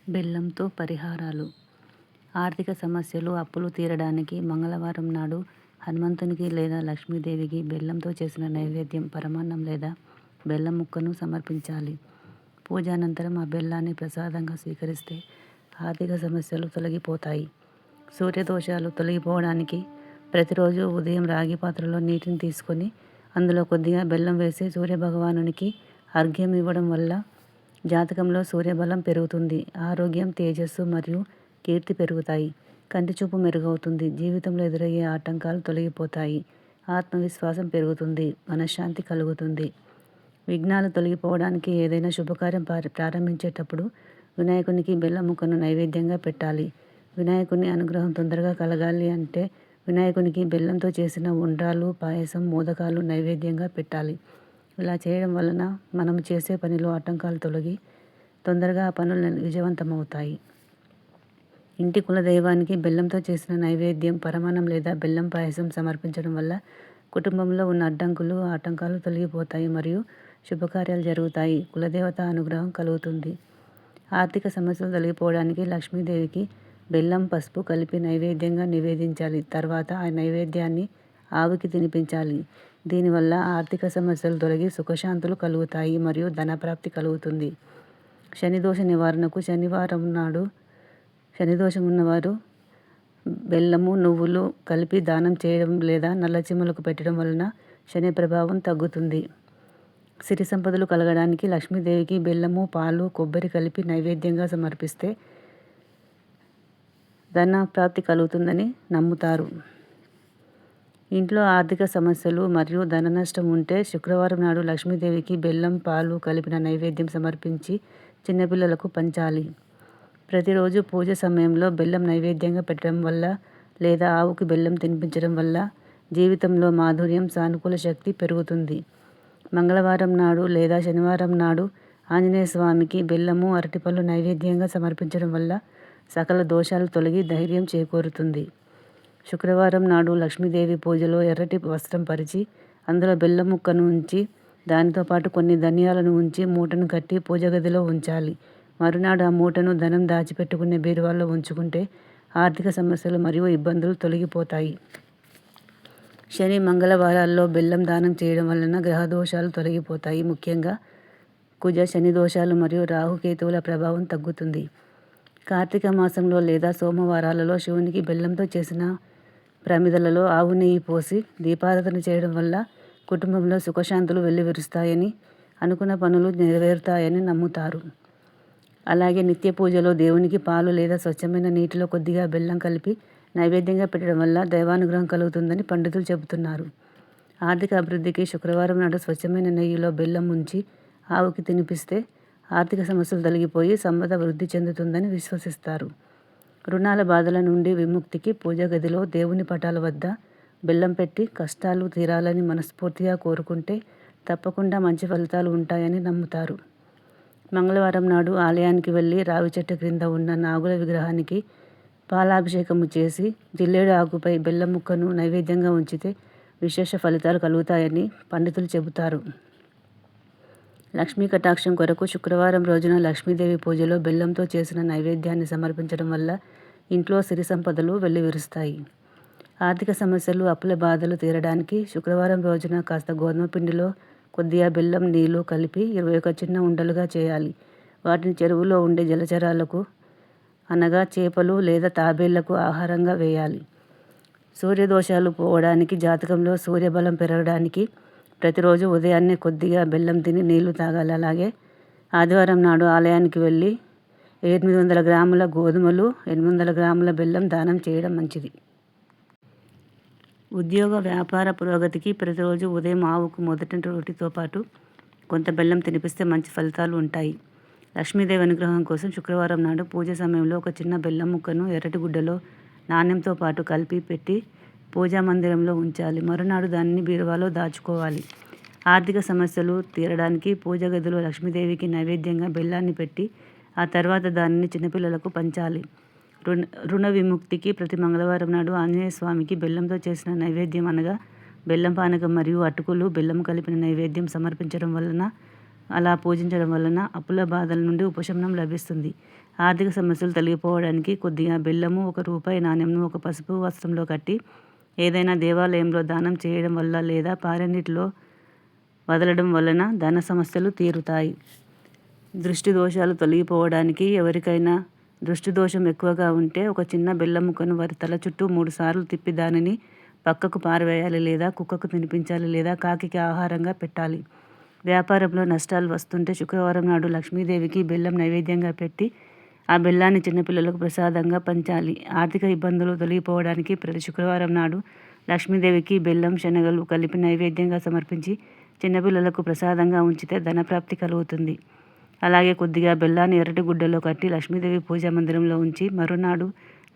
బెల్లంతో పరిహారాలు. ఆర్థిక సమస్యలు, అప్పులు తీరడానికి మంగళవారం నాడు హనుమంతునికి లేదా లక్ష్మీదేవికి బెల్లంతో చేసిన నైవేద్యం పరమాన్నం లేదా బెల్లం ముక్కను సమర్పించాలి. పూజానంతరం ఆ బెల్లాన్ని ప్రసాదంగా స్వీకరిస్తే ఆర్థిక సమస్యలు తొలగిపోతాయి. సూర్యదోషాలు తొలగిపోవడానికి ప్రతిరోజు ఉదయం రాగి పాత్రలో నీటిని తీసుకొని అందులో కొద్దిగా బెల్లం వేసి సూర్యభగవానునికి అర్ఘ్యం ఇవ్వడం వల్ల జాతకంలో సూర్యబలం పెరుగుతుంది. ఆరోగ్యం, తేజస్సు మరియు కీర్తి పెరుగుతాయి. కంటిచూపు మెరుగవుతుంది. జీవితంలో ఎదురయ్యే ఆటంకాలు తొలగిపోతాయి. ఆత్మవిశ్వాసం పెరుగుతుంది. మనశ్శాంతి కలుగుతుంది. విఘ్నాలు తొలగిపోవడానికి ఏదైనా శుభకార్యం ప్రారంభించేటప్పుడు వినాయకునికి బెల్లం ముక్కను నైవేద్యంగా పెట్టాలి. వినాయకుని అనుగ్రహం తొందరగా కలగాలి అంటే వినాయకునికి బెల్లంతో చేసిన ఉండ్రాలు, పాయసం, మోదకాలు నైవేద్యంగా పెట్టాలి. ఇలా చేయడం వలన మనం చేసే పనిలో ఆటంకాలు తొలగి తొందరగా ఆ పనులు విజయవంతమవుతాయి. ఇంటి కులదైవానికి బెల్లంతో చేసిన నైవేద్యం పరమాన్నం లేదా బెల్లం పాయసం సమర్పించడం వల్ల కుటుంబంలో ఉన్న అడ్డంకులు, ఆటంకాలు తొలగిపోతాయి మరియు శుభకార్యాలు జరుగుతాయి. కులదేవత అనుగ్రహం కలుగుతుంది. ఆర్థిక సమస్యలు తొలగిపోవడానికి లక్ష్మీదేవికి బెల్లం, పసుపు కలిపి నైవేద్యంగా నివేదించాలి. తర్వాత ఆ నైవేద్యాన్ని ఆవుకి తినిపించాలి. దీనివల్ల ఆర్థిక సమస్యలు తొలగి సుఖశాంతులు కలుగుతాయి మరియు ధనప్రాప్తి కలుగుతుంది. శనిదోష నివారణకు శనివారం నాడు శనిదోషం ఉన్నవారు బెల్లము, నువ్వులు కలిపి దానం చేయడం లేదా నల్లచీమలకు పెట్టడం వలన శని ప్రభావం తగ్గుతుంది. సిరి సంపదలు కలగడానికి లక్ష్మీదేవికి బెల్లము, పాలు, కొబ్బరి కలిపి నైవేద్యంగా సమర్పిస్తే ధన ప్రాప్తి కలుగుతుందని నమ్ముతారు. ఇంట్లో ఆర్థిక సమస్యలు మరియు ధన నష్టం ఉంటే శుక్రవారం నాడు లక్ష్మీదేవికి బెల్లం, పాలు కలిపిన నైవేద్యం సమర్పించి చిన్నపిల్లలకు పంచాలి. ప్రతిరోజు పూజ సమయంలో బెల్లం నైవేద్యంగా పెట్టడం వల్ల లేదా ఆవుకి బెల్లం తినిపించడం వల్ల జీవితంలో మాధుర్యం, సానుకూల శక్తి పెరుగుతుంది. మంగళవారం నాడు లేదా శనివారం నాడు ఆంజనేయ స్వామికి బెల్లము, అరటిపళ్ళు నైవేద్యంగా సమర్పించడం వల్ల సకల దోషాలు తొలగి ధైర్యం చేకూరుతుంది. శుక్రవారం నాడు లక్ష్మీదేవి పూజలో ఎర్రటి వస్త్రం పరిచి అందులో బెల్లం ముక్కను ఉంచి దానితో పాటు కొన్ని ధనియాలను ఉంచి మూటను కట్టి పూజ గదిలో ఉంచాలి. మరునాడు ఆ మూటను ధనం దాచిపెట్టుకునే బీరువాలో ఉంచుకుంటే ఆర్థిక సమస్యలు మరియు ఇబ్బందులు తొలగిపోతాయి. శని, మంగళవారాల్లో బెల్లం దానం చేయడం వలన గ్రహదోషాలు తొలగిపోతాయి. ముఖ్యంగా కుజ, శని దోషాలు మరియు రాహుకేతువుల ప్రభావం తగ్గుతుంది. కార్తీక మాసంలో లేదా సోమవారాలలో శివునికి బెల్లంతో చేసిన ప్రమిదలలో ఆవు నెయ్యి పోసి దీపారాధన చేయడం వల్ల కుటుంబంలో సుఖశాంతులు వెల్లివిరుస్తాయని, అనుకున్న పనులు నెరవేరుతాయని నమ్ముతారు. అలాగే నిత్య పూజలో దేవునికి పాలు లేదా స్వచ్ఛమైన నీటిలో కొద్దిగా బెల్లం కలిపి నైవేద్యంగా పెట్టడం వల్ల దైవానుగ్రహం కలుగుతుందని పండితులు చెబుతున్నారు. ఆర్థిక అభివృద్ధికి శుక్రవారం నాడు స్వచ్ఛమైన నెయ్యిలో బెల్లం ఉంచి ఆవుకి తినిపిస్తే ఆర్థిక సమస్యలు తొలగిపోయి సంపద వృద్ధి చెందుతుందని విశ్వసిస్తారు. రుణాల బాధల నుండి విముక్తికి పూజ గదిలో దేవుని పటాల వద్ద బెల్లం పెట్టి కష్టాలు తీరాలని మనస్ఫూర్తిగా కోరుకుంటే తప్పకుండా మంచి ఫలితాలు ఉంటాయని నమ్ముతారు. మంగళవారం నాడు ఆలయానికి వెళ్ళి రావి చెట్టు క్రింద ఉన్న నాగుల విగ్రహానికి పాలాభిషేకము చేసి జిల్లేడు ఆకుపై బెల్లం ముక్కను నైవేద్యంగా ఉంచితే విశేష ఫలితాలు కలుగుతాయని పండితులు చెబుతారు. లక్ష్మీ కటాక్షం కొరకు శుక్రవారం రోజున లక్ష్మీదేవి పూజలో బెల్లంతో చేసిన నైవేద్యాన్ని సమర్పించడం వల్ల ఇంట్లో సిరి సంపదలు వెల్లివిరుస్తాయి. ఆర్థిక సమస్యలు, అప్పుల బాధలు తీరడానికి శుక్రవారం రోజున కాస్త గోధుమ పిండిలో కొద్దిగా బెల్లం, నీళ్లు కలిపి 21 చిన్న ఉండలుగా చేయాలి. వాటిని చెరువులో ఉండే జలచరాలకు అనగా చేపలు లేదా తాబేళ్లకు ఆహారంగా వేయాలి. సూర్యదోషాలు పోవడానికి, జాతకంలో సూర్యబలం పెరగడానికి ప్రతిరోజు ఉదయాన్నే కొద్దిగా బెల్లం తిని నీళ్లు తాగాలి. అలాగే ఆదివారం నాడు ఆలయానికి వెళ్ళి 800 గ్రాముల గోధుమలు, 800 గ్రాముల బెల్లం దానం చేయడం మంచిది. ఉద్యోగ, వ్యాపార పురోగతికి ప్రతిరోజు ఉదయం ఆవుకు మొదటి రోటితో పాటు కొంత బెల్లం తినిపిస్తే మంచి ఫలితాలు ఉంటాయి. లక్ష్మీదేవి అనుగ్రహం కోసం శుక్రవారం నాడు పూజ సమయంలో ఒక చిన్న బెల్లం ముక్కను ఎర్రటి గుడ్డలో నాణ్యంతో పాటు కలిపి పెట్టి పూజా మందిరంలో ఉంచాలి. మరునాడు దానిని బీరువాలో దాచుకోవాలి. ఆర్థిక సమస్యలు తీరడానికి పూజ గదిలో లక్ష్మీదేవికి నైవేద్యంగా బెల్లాన్ని పెట్టి ఆ తర్వాత దానిని చిన్నపిల్లలకు పంచాలి. రుణ విముక్తికి ప్రతి మంగళవారం నాడు ఆంజనేయ స్వామికి బెల్లంతో చేసిన నైవేద్యం అనగా బెల్లం పానకం మరియు అటుకులు, బెల్లం కలిపిన నైవేద్యం సమర్పించడం వలన అలా పూజించడం వలన అప్పుల బాధల నుండి ఉపశమనం లభిస్తుంది. ఆర్థిక సమస్యలు తొలగిపోవడానికి కొద్దిగా బెల్లము, ₹1 నాణెంను ఒక పసుపు వస్త్రంలో కట్టి ఏదైనా దేవాలయంలో దానం చేయడం వల్ల లేదా పారేనీటిలో వదలడం వలన ధన సమస్యలు తీరుతాయి. దృష్టి దోషాలు తొలగిపోవడానికి ఎవరికైనా దృష్టి దోషం ఎక్కువగా ఉంటే ఒక చిన్న బెల్లం ముక్కను వారి తల చుట్టూ 3 సార్లు తిప్పి దానిని పక్కకు పారవేయాలి, లేదా కుక్కకు తినిపించాలి, లేదా కాకికి ఆహారంగా పెట్టాలి. వ్యాపారంలో నష్టాలు వస్తుంటే శుక్రవారం నాడు లక్ష్మీదేవికి బెల్లం నైవేద్యంగా పెట్టి ఆ బెల్లాన్ని చిన్నపిల్లలకు ప్రసాదంగా పంచాలి. ఆర్థిక ఇబ్బందులు తొలగిపోవడానికి ప్రతి శుక్రవారం నాడు లక్ష్మీదేవికి బెల్లం, శనగలు కలిపి నైవేద్యంగా సమర్పించి చిన్నపిల్లలకు ప్రసాదంగా ఉంచితే ధనప్రాప్తి కలుగుతుంది. అలాగే కొద్దిగా బెల్లాన్ని ఎర్రటి గుడ్డలో కట్టి లక్ష్మీదేవి పూజా మందిరంలో ఉంచి మరునాడు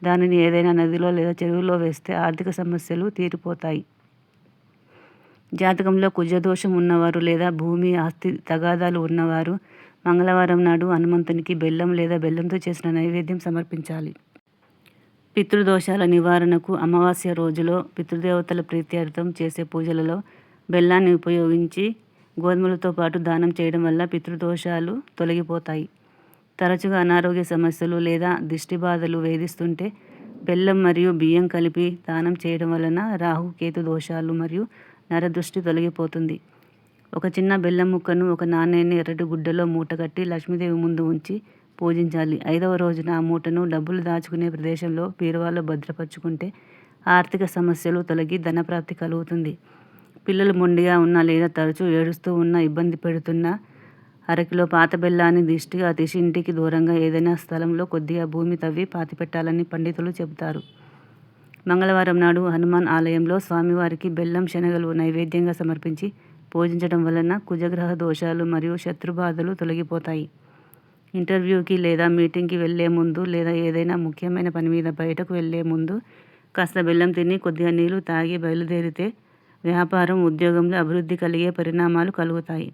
దానిని ఏదైనా నదిలో లేదా చెరువులో వేస్తే ఆర్థిక సమస్యలు తీరిపోతాయి. జాతకంలో కుజదోషం ఉన్నవారు లేదా భూమి, ఆస్తి తగాదాలు ఉన్నవారు మంగళవారం నాడు హనుమంతునికి బెల్లం లేదా బెల్లంతో చేసిన నైవేద్యం సమర్పించాలి. పితృదోషాల నివారణకు అమావాస్య రోజులో పితృదేవతల ప్రీత్యర్థం చేసే పూజలలో బెల్లాన్ని ఉపయోగించి గోధుమలతో పాటు దానం చేయడం వల్ల పితృదోషాలు తొలగిపోతాయి. తరచుగా అనారోగ్య సమస్యలు లేదా దిష్టి బాధలు వేధిస్తుంటే బెల్లం మరియు బియ్యం కలిపి దానం చేయడం వలన రాహు, కేతు దోషాలు మరియు నరదృష్టి తొలగిపోతుంది. ఒక చిన్న బెల్లం ముక్కను, ఒక నాణేన్ని ఎర్రటి గుడ్డలో మూటగట్టి లక్ష్మీదేవి ముందు ఉంచి పూజించాలి. 5వ రోజున ఆ మూటను డబ్బులు దాచుకునే ప్రదేశంలో బీరువాలో భద్రపరుచుకుంటే ఆర్థిక సమస్యలు తొలగి ధనప్రాప్తి కలుగుతుంది. పిల్లలు మొండిగా ఉన్నా లేదా తరచూ ఏడుస్తూ ఉన్నా ఇబ్బంది పెడుతున్నా అరకిలో పాత బెల్లాన్ని దిష్టిగా తీసి ఇంటికి దూరంగా ఏదైనా స్థలంలో కొద్దిగా భూమి తవ్వి పాతిపెట్టాలని పండితులు చెబుతారు. మంగళవారం నాడు హనుమాన్ ఆలయంలో స్వామివారికి బెల్లం, శనగలు నైవేద్యంగా సమర్పించి పూజించడం వలన కుజగ్రహ దోషాలు మరియు శత్రుబాధలు తొలగిపోతాయి. ఇంటర్వ్యూకి లేదా మీటింగ్కి వెళ్లే ముందు లేదా ఏదైనా ముఖ్యమైన పని మీద బయటకు వెళ్లే ముందు కాస్త బెల్లం తిని కొద్దిగా నీళ్లు తాగి బయలుదేరితే వ్యాపారం, ఉద్యోగంలో అభివృద్ధి కలిగే పరిణామాలు కలుగుతాయి.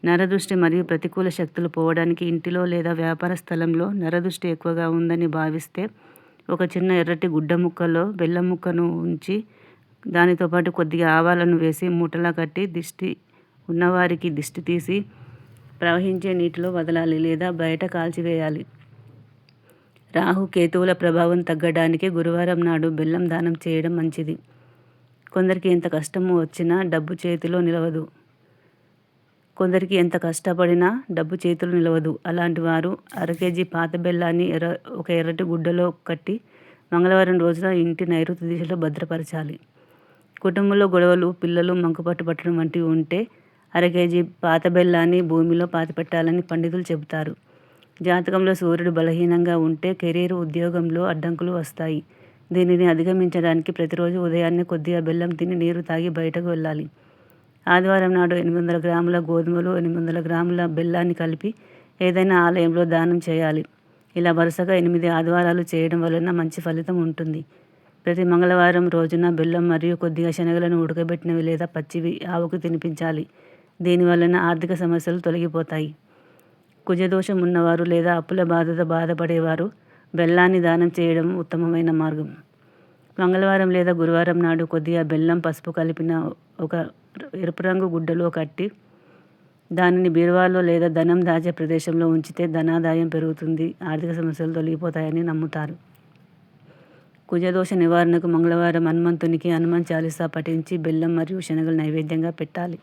నరదృష్టి మరియు ప్రతికూల శక్తులు పోవడానికి ఇంటిలో లేదా వ్యాపార స్థలంలో నరదృష్టి ఎక్కువగా ఉందని భావిస్తే ఒక చిన్న ఎర్రటి గుడ్డ ముక్కలో బెల్లం ముక్కను ఉంచి దానితో పాటు కొద్దిగా ఆవాలను వేసి మూటలా కట్టి దిష్టి ఉన్నవారికి దిష్టి తీసి ప్రవహించే నీటిలో వదలాలి లేదా బయట కాల్చివేయాలి. రాహు, కేతువుల ప్రభావం తగ్గడానికి గురువారం నాడు బెల్లం దానం చేయడం మంచిది. కొందరికి ఎంత కష్టము వచ్చినా డబ్బు చేతిలో నిలవదు. కొందరికి ఎంత కష్టపడినా డబ్బు చేతులు నిలవదు. అలాంటి వారు కేజీ పాత బెల్లాన్ని ఒక ఎర్రటి గుడ్డలో కట్టి మంగళవారం రోజున ఇంటి నైరుతి దిశలో భద్రపరచాలి. కుటుంబంలో గొడవలు, పిల్లలు మంకుపట్టు పట్టడం వంటివి ఉంటే కేజీ పాత బెల్లాన్ని భూమిలో పాతిపెట్టాలని పండితులు చెబుతారు. జాతకంలో సూర్యుడు బలహీనంగా ఉంటే కెరీర్, ఉద్యోగంలో అడ్డంకులు వస్తాయి. దీనిని అధిగమించడానికి ప్రతిరోజు ఉదయాన్నే కొద్దిగా బెల్లం తిని నీరు తాగి బయటకు వెళ్ళాలి. ఆదివారం నాడు 800 గ్రాముల గోధుమలు, 800 గ్రాముల బెల్లాన్ని కలిపి ఏదైనా ఆలయంలో దానం చేయాలి. ఇలా వరుసగా 8 ఆదివారాలు చేయడం వలన మంచి ఫలితం ఉంటుంది. ప్రతి మంగళవారం రోజున బెల్లం మరియు కొద్దిగా శనగలను ఉడకబెట్టినవి లేదా పచ్చివి ఆవుకు తినిపించాలి. దీని వలన ఆర్థిక సమస్యలు తొలగిపోతాయి. కుజదోషం ఉన్నవారు లేదా అప్పుల బాధతో బాధపడేవారు బెల్లాన్ని దానం చేయడం ఉత్తమమైన మార్గం. మంగళవారం లేదా గురువారం నాడు కొద్దిగా బెల్లం, పసుపు కలిపిన ఒక ఎరుపు రంగు గుడ్డలో కట్టి దానిని బీరువాలో లేదా ధనం దాచే ప్రదేశంలో ఉంచితే ధనాదాయం పెరుగుతుంది, ఆర్థిక సమస్యలు తొలగిపోతాయని నమ్ముతారు. కుజదోష నివారణకు మంగళవారం హనుమంతునికి హనుమాన్ చాలీసా పఠించి బెల్లం మరియు శనగలు నైవేద్యంగా పెట్టాలి.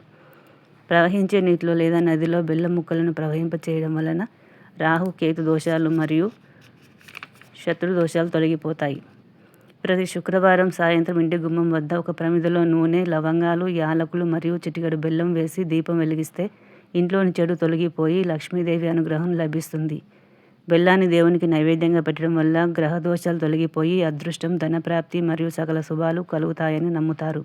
ప్రవహించే నీటిలో లేదా నదిలో బెల్లం ముక్కలను ప్రవహింపచేయడం వలన రాహు, కేతు దోషాలు మరియు శత్రు దోషాలు తొలగిపోతాయి. ప్రతి శుక్రవారం సాయంత్రం ఇంటి గుమ్మం వద్ద ఒక ప్రమిదలో నూనె, లవంగాలు, యాలకులు మరియు చిటికెడు బెల్లం వేసి దీపం వెలిగిస్తే ఇంట్లోని చెడు తొలగిపోయి లక్ష్మీదేవి అనుగ్రహం లభిస్తుంది. బెల్లాన్ని దేవునికి నైవేద్యంగా పెట్టడం వల్ల గ్రహ దోషాలు తొలగిపోయి అదృష్టం, ధనప్రాప్తి మరియు సకల శుభాలు కలుగుతాయని నమ్ముతారు.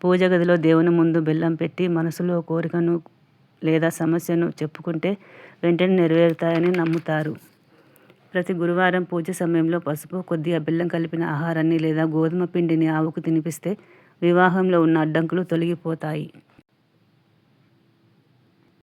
పూజ గదిలో దేవుని ముందు బెల్లం పెట్టి మనసులో కోరికను లేదా సమస్యను చెప్పుకుంటే వెంటనే నెరవేరుతాయని నమ్ముతారు. ప్రతి గురువారం పూజ సమయంలో పసుపు, కొద్దిగా బెల్లం కలిపిన ఆహారాన్ని లేదా గోధుమ పిండిని ఆవుకు తినిపిస్తే వివాహంలో ఉన్న అడ్డంకులు తొలగిపోతాయి.